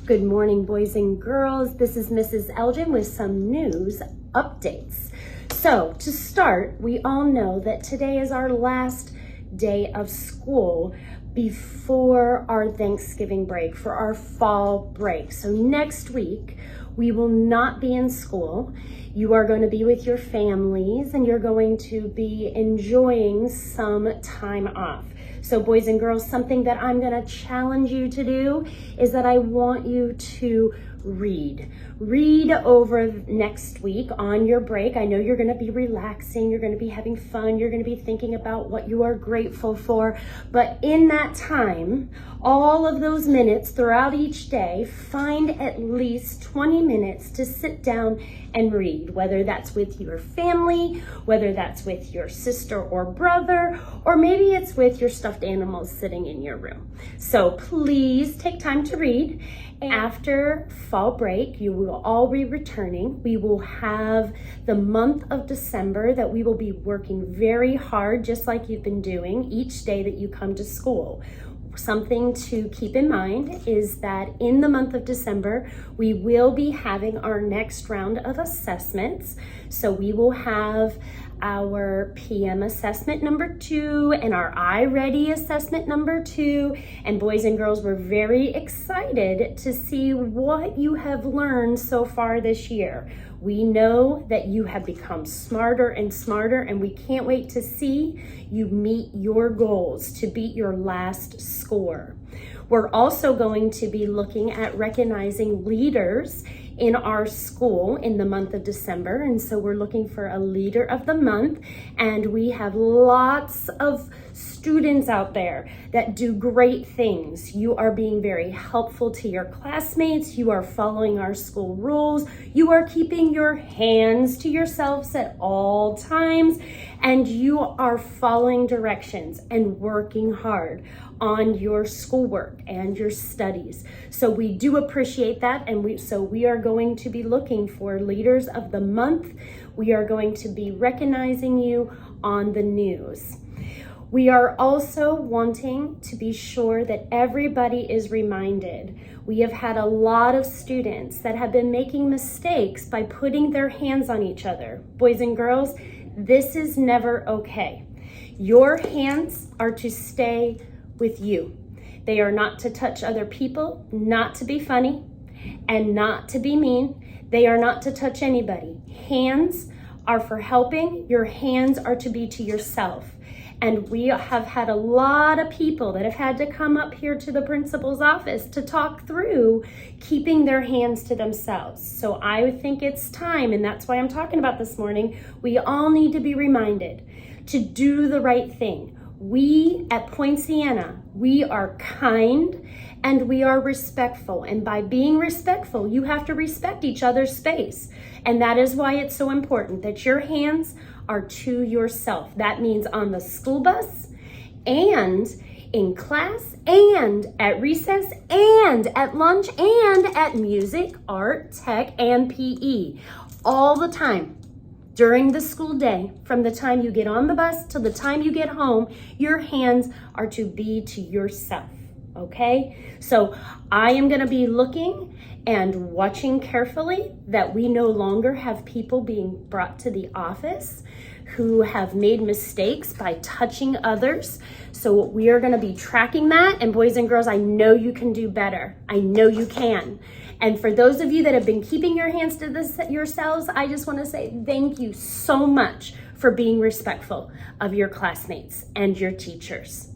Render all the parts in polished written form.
Good morning, boys and girls. This is Mrs. Elgin with some news updates. So to start, we all know that today is our last day of school before our Thanksgiving break, for our fall break. So next week, we will not be in school. You are going to be with your families and you're going to be enjoying some time off. So boys and girls, something that I'm going to challenge you to do is that I want you to read. Read over next week on your break. I know you're going to be relaxing, you're going to be having fun, you're going to be thinking about what you are grateful for. But in that time, all of those minutes throughout each day, find at least 20 minutes to sit down and read, whether that's with your family, whether that's with your sister or brother, or maybe it's with your stuffed animals sitting in your room. So please take time to read. After fall break, you will all be returning. We will have the month of December that we will be working very hard, just like you've been doing each day that you come to school. Something to keep in mind is that in the month of December, we will be having our next round of assessments. So we will have our PM assessment number 2 and our iReady assessment number 2. And boys and girls, we're very excited to see what you have learned so far this year. We know that you have become smarter and smarter, and we can't wait to see you meet your goals to beat your last score. We're also going to be looking at recognizing leaders in our school in the month of December. And so we're looking for a leader of the month. And we have lots of students out there that do great things. You are being very helpful to your classmates. You are following our school rules. You are keeping your hands to yourselves at all times. And you are following directions and working hard on your schoolwork and your studies. So we do appreciate that, and we are going to be looking for leaders of the month. We are going to be recognizing you on the news. We are also wanting to be sure that everybody is reminded. We have had a lot of students that have been making mistakes by putting their hands on each other. Boys and girls, this is never okay. Your hands are to stay with you. They are not to touch other people, not to be funny, and not to be mean. They are not to touch anybody. Hands are for helping. Your hands are to be to yourself. And we have had a lot of people that have had to come up here to the principal's office to talk through keeping their hands to themselves. So I think it's time, and that's why I'm talking about this morning, we all need to be reminded to do the right thing. We at Poinciana, we are kind and we are respectful. And by being respectful, you have to respect each other's space. And that is why it's so important that your hands are to yourself. That means on the school bus and in class and at recess and at lunch and at music, art, tech, and PE. All the time. During the school day, from the time you get on the bus till the time you get home, your hands are to be to yourself, okay? So I am gonna be looking and watching carefully that we no longer have people being brought to the office who have made mistakes by touching others. So we are gonna be tracking that, and boys and girls, I know you can do better. I know you can. And for those of you that have been keeping your hands to yourselves, I just want to say thank you so much for being respectful of your classmates and your teachers.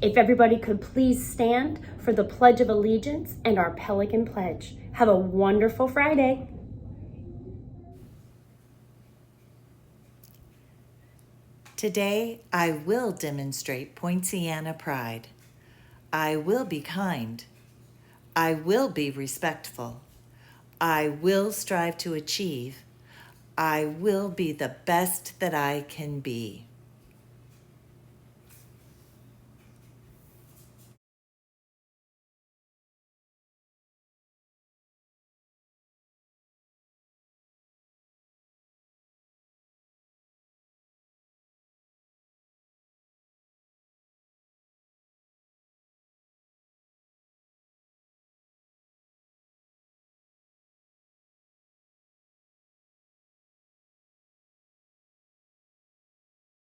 If everybody could please stand for the Pledge of Allegiance and our Pelican Pledge. Have a wonderful Friday. Today, I will demonstrate Poinciana pride. I will be kind. I will be respectful. I will strive to achieve. I will be the best that I can be.